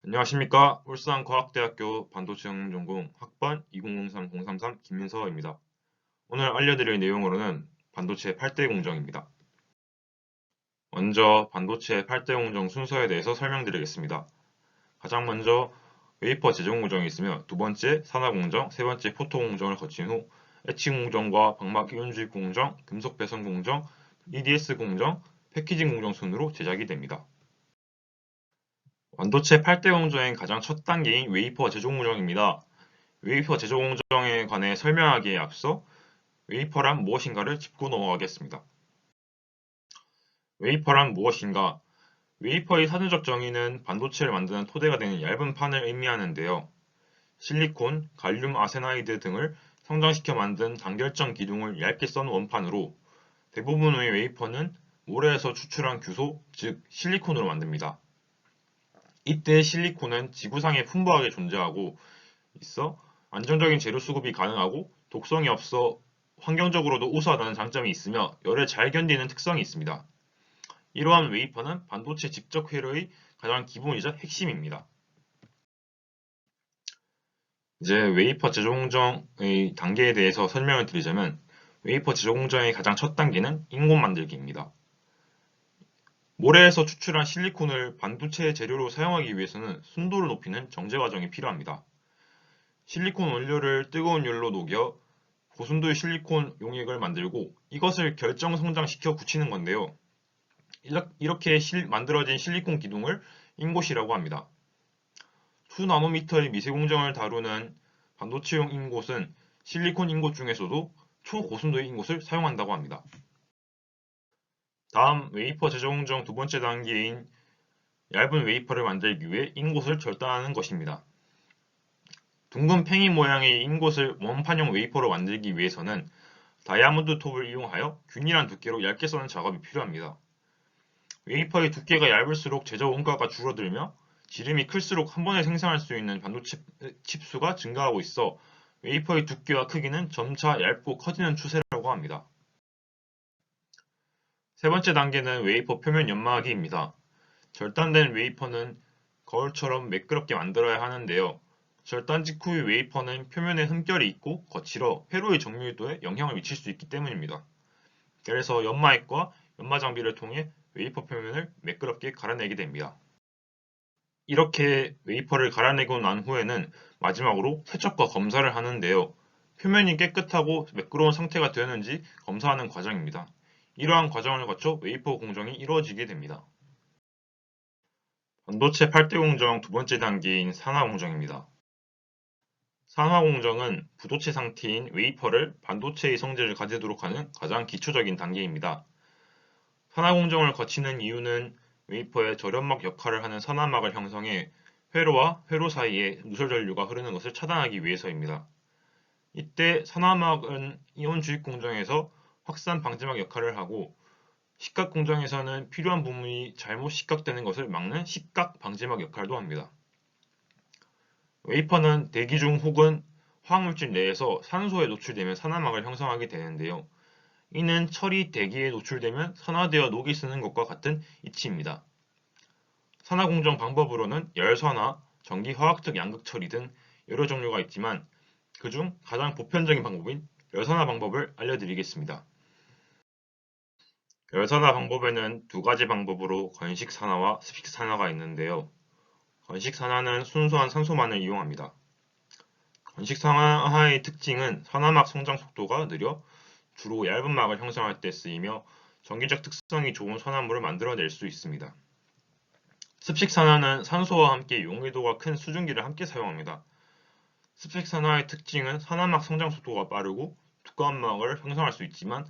안녕하십니까. 울산과학대학교 반도체응용전공 학번 2003-033 김민서입니다. 오늘 알려드릴 내용으로는 반도체 8대 공정입니다. 먼저 반도체 8대 공정 순서에 대해서 설명드리겠습니다. 가장 먼저 웨이퍼 제종 공정이 있으며 두 번째 산화 공정, 세 번째 포토 공정을 거친 후 에치 공정과 방막 이온 주입 공정, 금속 배선 공정, EDS 공정, 패키징 공정 순으로 제작이 됩니다. 반도체 8대 공정의 가장 첫 단계인 웨이퍼 제종 공정입니다. 웨이퍼 제조 공정에 관해 설명하기에 앞서 웨이퍼란 무엇인가를 짚고 넘어가겠습니다. 웨이퍼란 무엇인가? 웨이퍼의 사전적 정의는 반도체를 만드는 토대가 되는 얇은 판을 의미하는데요. 실리콘, 갈륨 아세나이드 등을 성장시켜 만든 단결점 기둥을 얇게 썬 원판으로 대부분의 웨이퍼는 모래에서 추출한 규소, 즉 실리콘으로 만듭니다. 이때 실리콘은 지구상에 풍부하게 존재하고 있어 안정적인 재료 수급이 가능하고 독성이 없어 환경적으로도 우수하다는 장점이 있으며 열을 잘 견디는 특성이 있습니다. 이러한 웨이퍼는 반도체 직접 회로의 가장 기본이자 핵심입니다. 이제 웨이퍼 제조 공정의 단계에 대해서 설명을 드리자면 웨이퍼 제조 공정의 가장 첫 단계는 인공 만들기입니다. 모래에서 추출한 실리콘을 반도체 재료로 사용하기 위해서는 순도를 높이는 정제 과정이 필요합니다. 실리콘 원료를 뜨거운 열로 녹여 고순도의 실리콘 용액을 만들고 이것을 결정 성장시켜 굳히는 건데요. 이렇게 만들어진 실리콘 기둥을 인곳이라고 합니다. 수나노미터의 미세 공정을 다루는 반도체용 인곳은 실리콘 인곳 중에서도 초고순도의 인곳을 사용한다고 합니다. 다음 웨이퍼 제조 공정 두 번째 단계인 얇은 웨이퍼를 만들기 위해 인곳을 절단하는 것입니다. 둥근 팽이 모양의 인곳을 원판형 웨이퍼로 만들기 위해서는 다이아몬드 톱을 이용하여 균일한 두께로 얇게 써는 작업이 필요합니다. 웨이퍼의 두께가 얇을수록 제조 원가가 줄어들며 지름이 클수록 한 번에 생산할 수 있는 반도체 칩수가 증가하고 있어 웨이퍼의 두께와 크기는 점차 얇고 커지는 추세라고 합니다. 세 번째 단계는 웨이퍼 표면 연마하기입니다. 절단된 웨이퍼는 거울처럼 매끄럽게 만들어야 하는데요. 절단 직후의 웨이퍼는 표면에 흠결이 있고 거칠어 회로의 정밀도에 영향을 미칠 수 있기 때문입니다. 그래서 연마액과 연마 장비를 통해 웨이퍼 표면을 매끄럽게 갈아내게 됩니다. 이렇게 웨이퍼를 갈아내고 난 후에는 마지막으로 세척과 검사를 하는데요. 표면이 깨끗하고 매끄러운 상태가 되었는지 검사하는 과정입니다. 이러한 과정을 거쳐 웨이퍼 공정이 이루어지게 됩니다. 반도체 8대 공정 두 번째 단계인 산화 공정입니다. 산화 공정은 부도체 상태인 웨이퍼를 반도체의 성질을 가지도록 하는 가장 기초적인 단계입니다. 산화 공정을 거치는 이유는 웨이퍼의 절연막 역할을 하는 산화막을 형성해 회로와 회로 사이에 누설 전류가 흐르는 것을 차단하기 위해서입니다. 이때 산화막은 이온 주입 공정에서 확산 방지막 역할을 하고 식각 공정에서는 필요한 부분이 잘못 식각되는 것을 막는 식각 방지막 역할도 합니다. 웨이퍼는 대기 중 혹은 화학물질 내에서 산소에 노출되면 산화막을 형성하게 되는데요. 이는 철이 대기에 노출되면 산화되어 녹이 쓰는 것과 같은 이치입니다. 산화 공정 방법으로는 열산화, 전기 화학적 양극 처리 등 여러 종류가 있지만 그중 가장 보편적인 방법인 열산화 방법을 알려드리겠습니다. 열산화 방법에는 두 가지 방법으로 건식 산화와 습식 산화가 있는데요. 건식 산화는 순수한 산소만을 이용합니다. 건식 산화의 특징은 산화막 성장 속도가 느려 주로 얇은 막을 형성할 때 쓰이며 전기적 특성이 좋은 산화물을 만들어낼 수 있습니다. 습식 산화는 산소와 함께 용해도가 큰 수증기를 함께 사용합니다. 습식 산화의 특징은 산화막 성장 속도가 빠르고 두꺼운 막을 형성할 수 있지만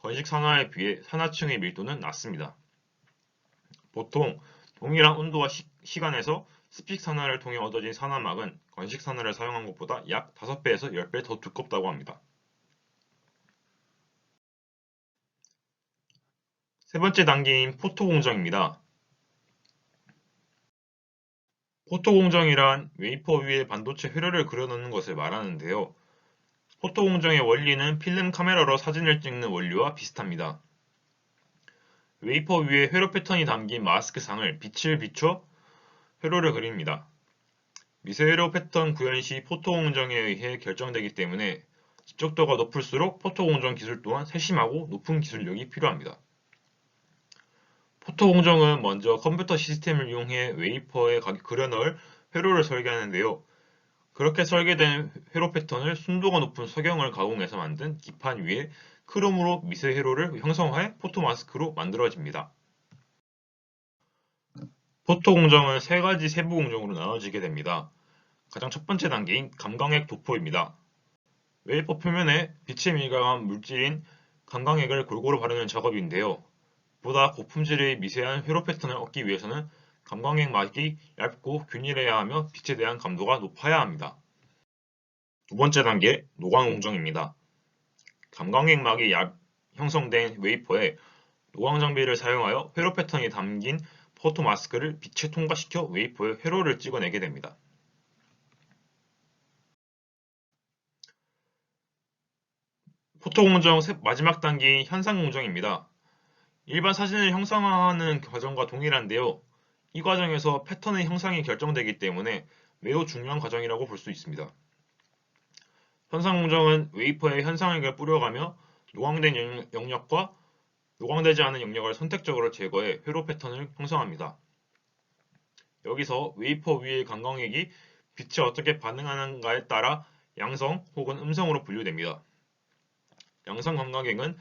건식 산화에 비해 산화층의 밀도는 낮습니다. 보통 동일한 온도와 시간에서 습식 산화를 통해 얻어진 산화막은 건식 산화를 사용한 것보다 약 5배에서 10배 더 두껍다고 합니다. 세 번째 단계인 포토 공정입니다. 포토 공정이란 웨이퍼 위에 반도체 회로를 그려놓는 것을 말하는데요. 포토 공정의 원리는 필름 카메라로 사진을 찍는 원리와 비슷합니다. 웨이퍼 위에 회로 패턴이 담긴 마스크상을 빛을 비춰 회로를 그립니다. 미세회로 패턴 구현 시 포토공정에 의해 결정되기 때문에 집적도가 높을수록 포토공정 기술 또한 세심하고 높은 기술력이 필요합니다. 포토공정은 먼저 컴퓨터 시스템을 이용해 웨이퍼에 그려넣을 회로를 설계하는데요. 그렇게 설계된 회로 패턴을 순도가 높은 석영을 가공해서 만든 기판 위에 크롬으로 미세 회로를 형성해 포토마스크로 만들어집니다. 포토공정은 세 가지 세부 공정으로 나눠지게 됩니다. 가장 첫 번째 단계인 감광액 도포입니다. 웨이퍼 표면에 빛에 민감한 물질인 감광액을 골고루 바르는 작업인데요. 보다 고품질의 미세한 회로 패턴을 얻기 위해서는 감광액막이 얇고 균일해야 하며 빛에 대한 감도가 높아야 합니다. 두 번째 단계 노광 공정입니다. 감광액막이 형성된 웨이퍼에 노광 장비를 사용하여 회로 패턴이 담긴 포토 마스크를 빛에 통과시켜 웨이퍼에 회로를 찍어내게 됩니다. 포토 공정 마지막 단계인 현상 공정입니다. 일반 사진을 형상화하는 과정과 동일한데요. 이 과정에서 패턴의 형상이 결정되기 때문에 매우 중요한 과정이라고 볼 수 있습니다. 현상 공정은 웨이퍼에 현상액을 뿌려가며 노광된 영역과 노광되지 않은 영역을 선택적으로 제거해 회로 패턴을 형성합니다. 여기서 웨이퍼 위의 감광액이 빛에 어떻게 반응하는가에 따라 양성 혹은 음성으로 분류됩니다. 양성 감광액은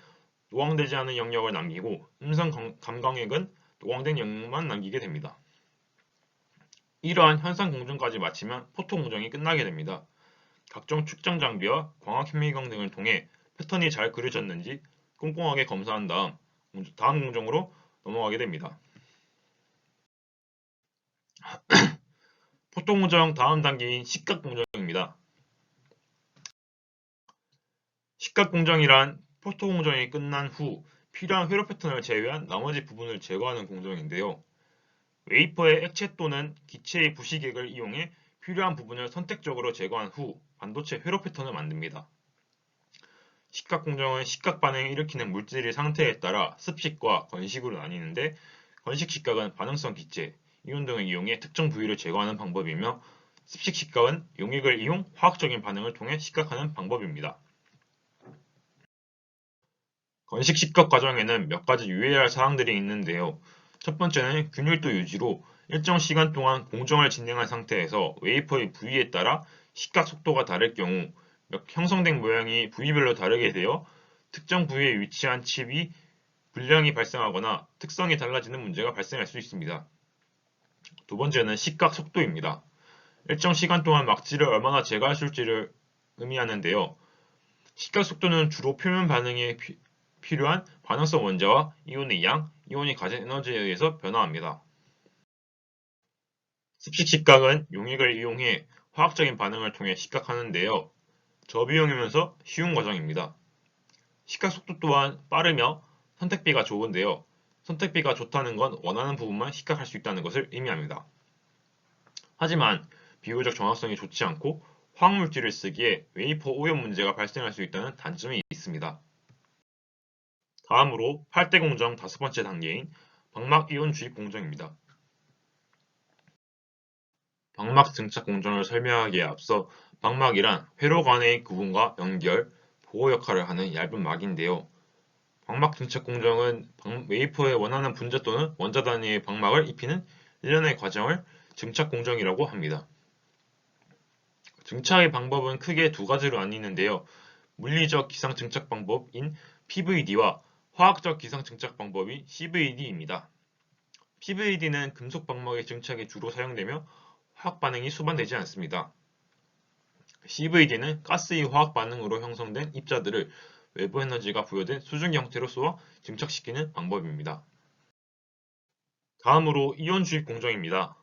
노광되지 않은 영역을 남기고 음성 감광액은 노광된 영역만 남기게 됩니다. 이러한 현상 공정까지 마치면 포토 공정이 끝나게 됩니다. 각종 측정 장비와 광학 현미경 등을 통해 패턴이 잘 그려졌는지 꼼꼼하게 검사한 다음 공정으로 넘어가게 됩니다. 포토 공정 다음 단계인 식각 공정입니다. 식각 공정이란 포토 공정이 끝난 후 필요한 회로 패턴을 제외한 나머지 부분을 제거하는 공정인데요. 웨이퍼의 액체 또는 기체의 부식액을 이용해 필요한 부분을 선택적으로 제거한 후 반도체 회로 패턴을 만듭니다. 식각 공정은 식각 반응을 일으키는 물질의 상태에 따라 습식과 건식으로 나뉘는데 건식 식각은 반응성 기체, 이온 등을 이용해 특정 부위를 제거하는 방법이며 습식 식각은 용액을 이용 화학적인 반응을 통해 식각하는 방법입니다. 건식 식각 과정에는 몇 가지 유의해야 할 사항들이 있는데요. 첫 번째는 균일도 유지로 일정 시간 동안 공정을 진행한 상태에서 웨이퍼의 부위에 따라 식각 속도가 다를 경우 형성된 모양이 부위별로 다르게 되어 특정 부위에 위치한 칩이 불량이 발생하거나 특성이 달라지는 문제가 발생할 수 있습니다. 두 번째는 식각 속도입니다. 일정 시간 동안 막지를 얼마나 제거할 수 있을지를 의미하는데요. 식각 속도는 주로 표면 반응에 필요한 반응성 원자와 이온의 양, 이온이 가진 에너지에 의해서 변화합니다. 습식 식각은 용액을 이용해 화학적인 반응을 통해 식각하는데요. 저비용이면서 쉬운 과정입니다. 식각 속도 또한 빠르며 선택비가 좋은데요. 선택비가 좋다는 건 원하는 부분만 식각할 수 있다는 것을 의미합니다. 하지만 비교적 정확성이 좋지 않고 화학물질을 쓰기에 웨이퍼 오염 문제가 발생할 수 있다는 단점이 있습니다. 다음으로 8대 공정 5번째 단계인 방막 이온 주입 공정입니다. 방막 증착 공정을 설명하기에 앞서 방막이란 회로 간의 구분과 연결, 보호 역할을 하는 얇은 막인데요. 방막 증착 공정은 웨이퍼에 원하는 분자 또는 원자 단위의 방막을 입히는 일련의 과정을 증착 공정이라고 합니다. 증착의 방법은 크게 두 가지로 나뉘는데요. 물리적 기상 증착 방법인 PVD와 화학적 기상 증착 방법인 CVD입니다. PVD는 금속 방막의 증착에 주로 사용되며 화학 반응이 수반되지 않습니다. CVD는 가스의 화학 반응으로 형성된 입자들을 외부 에너지가 부여된 수증기 형태로 쏘아 증착시키는 방법입니다. 다음으로 이온 주입 공정입니다.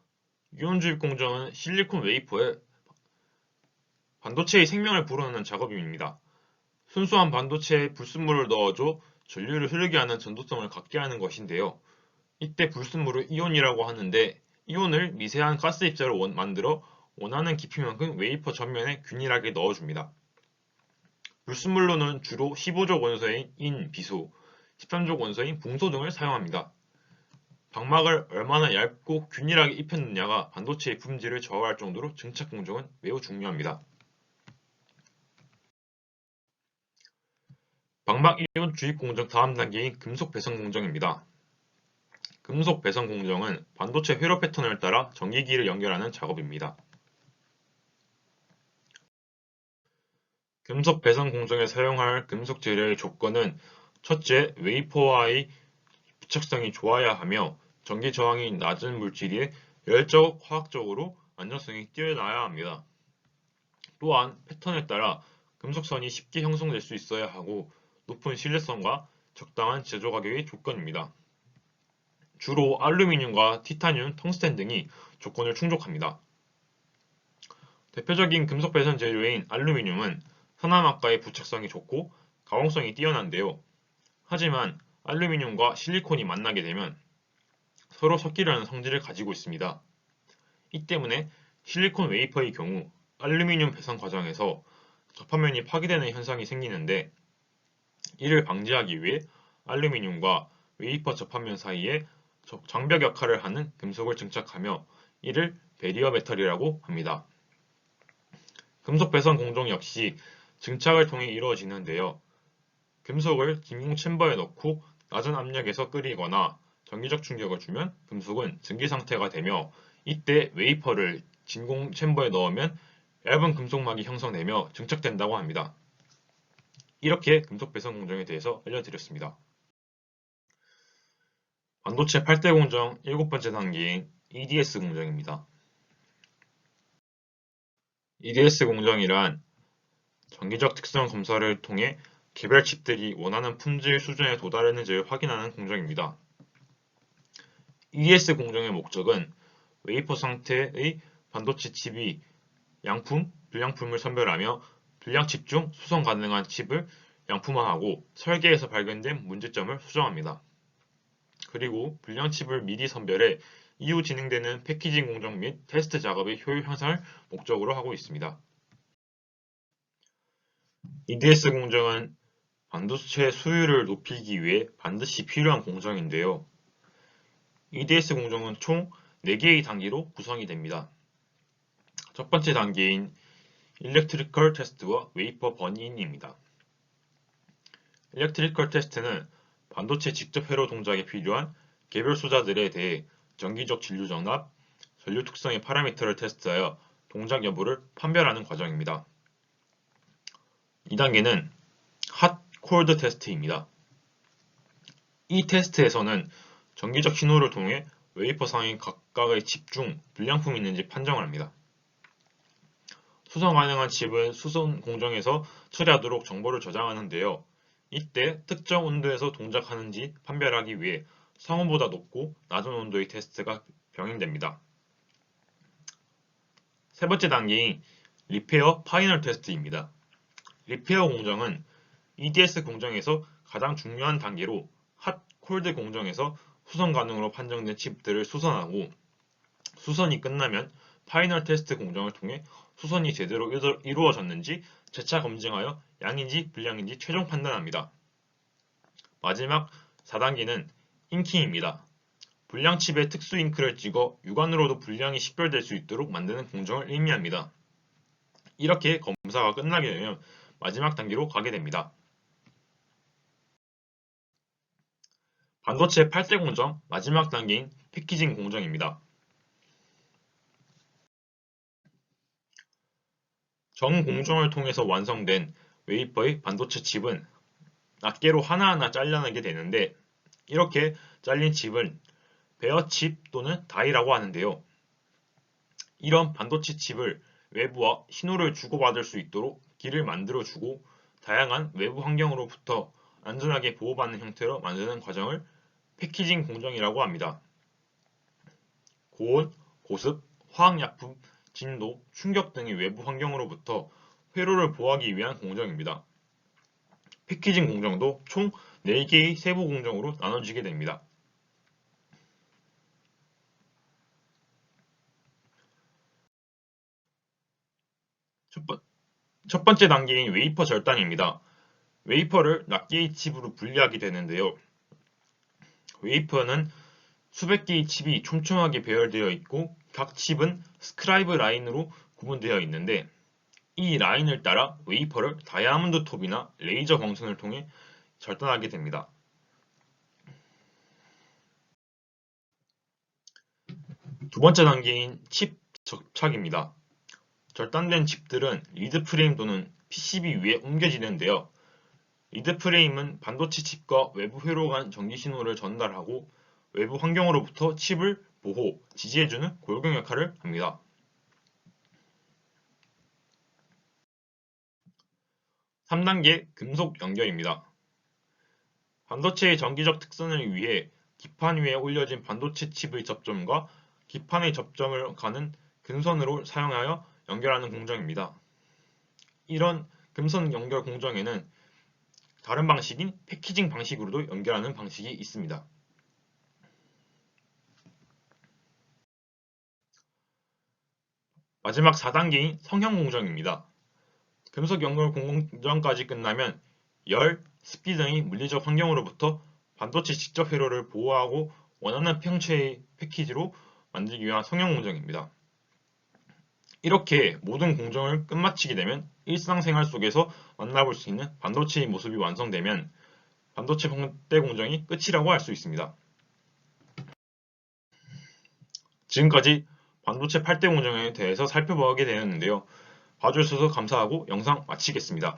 이온 주입 공정은 실리콘 웨이퍼에 반도체의 생명을 불어넣는 작업입니다. 순수한 반도체에 불순물을 넣어줘 전류를 흐르게 하는 전도성을 갖게 하는 것인데요. 이때 불순물을 이온이라고 하는데 이온을 미세한 가스 입자로 만들어 원하는 깊이만큼 웨이퍼 전면에 균일하게 넣어줍니다. 불순물로는 주로 15족 원소인 인, 비소, 13족 원소인 붕소 등을 사용합니다. 방막을 얼마나 얇고 균일하게 입혔느냐가 반도체의 품질을 좌우할 정도로 증착 공정은 매우 중요합니다. 방막 이온 주입 공정 다음 단계인 금속 배선 공정입니다. 금속 배선 공정은 반도체 회로 패턴을 따라 전기기를 연결하는 작업입니다. 금속 배선 공정에 사용할 금속 재료의 조건은 첫째, 웨이퍼와의 부착성이 좋아야 하며 전기 저항이 낮은 물질이 열적, 화학적으로 안정성이 뛰어나야 합니다. 또한 패턴에 따라 금속선이 쉽게 형성될 수 있어야 하고 높은 신뢰성과 적당한 제조 가격이 조건입니다. 주로 알루미늄과 티타늄, 텅스텐 등이 조건을 충족합니다. 대표적인 금속 배선 재료인 알루미늄은 산화막과의 부착성이 좋고 가공성이 뛰어난데요. 하지만 알루미늄과 실리콘이 만나게 되면 서로 섞이려는 성질을 가지고 있습니다. 이 때문에 실리콘 웨이퍼의 경우 알루미늄 배선 과정에서 접합면이 파괴되는 현상이 생기는데 이를 방지하기 위해 알루미늄과 웨이퍼 접합면 사이에 장벽 역할을 하는 금속을 증착하며 이를 베리어 메탈이라고 합니다. 금속 배선 공정 역시 증착을 통해 이루어지는데요. 금속을 진공 챔버에 넣고 낮은 압력에서 끓이거나 전기적 충격을 주면 금속은 증기 상태가 되며 이때 웨이퍼를 진공 챔버에 넣으면 얇은 금속막이 형성되며 증착된다고 합니다. 이렇게 금속 배선 공정에 대해서 알려드렸습니다. 반도체 8대 공정 7번째 단계인 EDS 공정입니다. EDS 공정이란 전기적 특성 검사를 통해 개별 칩들이 원하는 품질 수준에 도달했는지를 확인하는 공정입니다. EDS 공정의 목적은 웨이퍼 상태의 반도체 칩이 양품, 불량품을 선별하며 불량칩 중 수성 가능한 칩을 양품화하고 설계에서 발견된 문제점을 수정합니다. 그리고 불량칩을 미리 선별해 이후 진행되는 패키징 공정 및 테스트 작업의 효율 향상을 목적으로 하고 있습니다. EDS 공정은 반도체 수율을 높이기 위해 반드시 필요한 공정인데요. EDS 공정은 총 4개의 단계로 구성이 됩니다. 첫 번째 단계인 일렉트리컬 테스트와 웨이퍼 버닝입니다. 일렉트리컬 테스트는 반도체 직접 회로 동작에 필요한 개별 소자들에 대해 전기적 진류 정납, 전류 특성의 파라미터를 테스트하여 동작 여부를 판별하는 과정입니다. 2단계는 핫 콜드 테스트입니다. 이 테스트에서는 전기적 신호를 통해 웨이퍼 상의 각각의 칩 중 불량품이 있는지 판정을 합니다. 수성 가능한 칩은 수성 공정에서 처리하도록 정보를 저장하는데요. 이때 특정 온도에서 동작하는지 판별하기 위해 상온보다 높고 낮은 온도의 테스트가 병행됩니다. 세 번째 단계인 리페어 파이널 테스트입니다. 리페어 공정은 EDS 공정에서 가장 중요한 단계로 핫 콜드 공정에서 수선 가능으로 판정된 칩들을 수선하고 수선이 끝나면 파이널 테스트 공정을 통해 수선이 제대로 이루어졌는지 재차 검증하여 양인지 불량인지 최종 판단합니다. 마지막 4단계는 잉킹입니다. 불량 칩에 특수 잉크를 찍어 육안으로도 불량이 식별될 수 있도록 만드는 공정을 의미합니다. 이렇게 검사가 끝나게 되면 마지막 단계로 가게 됩니다. 반도체 8대 공정 마지막 단계인 패키징 공정입니다. 정 공정을 통해서 완성된 웨이퍼의 반도체 칩은 낱개로 하나하나 잘라내게 되는데 이렇게 잘린 칩은 베어칩 또는 다이라고 하는데요. 이런 반도체 칩을 외부와 신호를 주고받을 수 있도록 길을 만들어주고 다양한 외부 환경으로부터 안전하게 보호받는 형태로 만드는 과정을 패키징 공정이라고 합니다. 고온, 고습, 화학약품, 진도, 충격 등의 외부 환경으로부터 회로를 보호하기 위한 공정입니다. 패키징 공정도 총 4개의 세부 공정으로 나눠지게 됩니다. 첫 번째 단계인 웨이퍼 절단입니다. 웨이퍼를 낱개의 칩으로 분리하게 되는데요. 웨이퍼는 수백 개의 칩이 촘촘하게 배열되어 있고 각 칩은 스크라이브 라인으로 구분되어 있는데 이 라인을 따라 웨이퍼를 다이아몬드 톱이나 레이저 광선을 통해 절단하게 됩니다. 두 번째 단계인 칩 접착입니다. 절단된 칩들은 리드 프레임 또는 PCB 위에 옮겨지는데요. 리드 프레임은 반도체 칩과 외부 회로 간 전기 신호를 전달하고 외부 환경으로부터 칩을 보호, 지지해주는 골격 역할을 합니다. (3단계) 금속 연결입니다. 반도체의 전기적 특성을 위해 기판 위에 올려진 반도체 칩의 접점과 기판의 접점을 가는 금선으로 사용하여 연결하는 공정입니다. 이런 금선 연결 공정에는 다른 방식인 패키징 방식으로도 연결하는 방식이 있습니다. 마지막 4단계인 성형 공정입니다. 금속 연결 공정까지 끝나면 열, 습기 등의 물리적 환경으로부터 반도체 직접 회로를 보호하고 원하는 형체의 패키지로 만들기 위한 성형 공정입니다. 이렇게 모든 공정을 끝마치게 되면 일상생활 속에서 만나볼 수 있는 반도체의 모습이 완성되면 반도체 본대 공정이 끝이라고 할 수 있습니다. 지금까지 반도체 8대 공정에 대해서 살펴보게 되었는데요. 봐주셔서 감사하고 영상 마치겠습니다.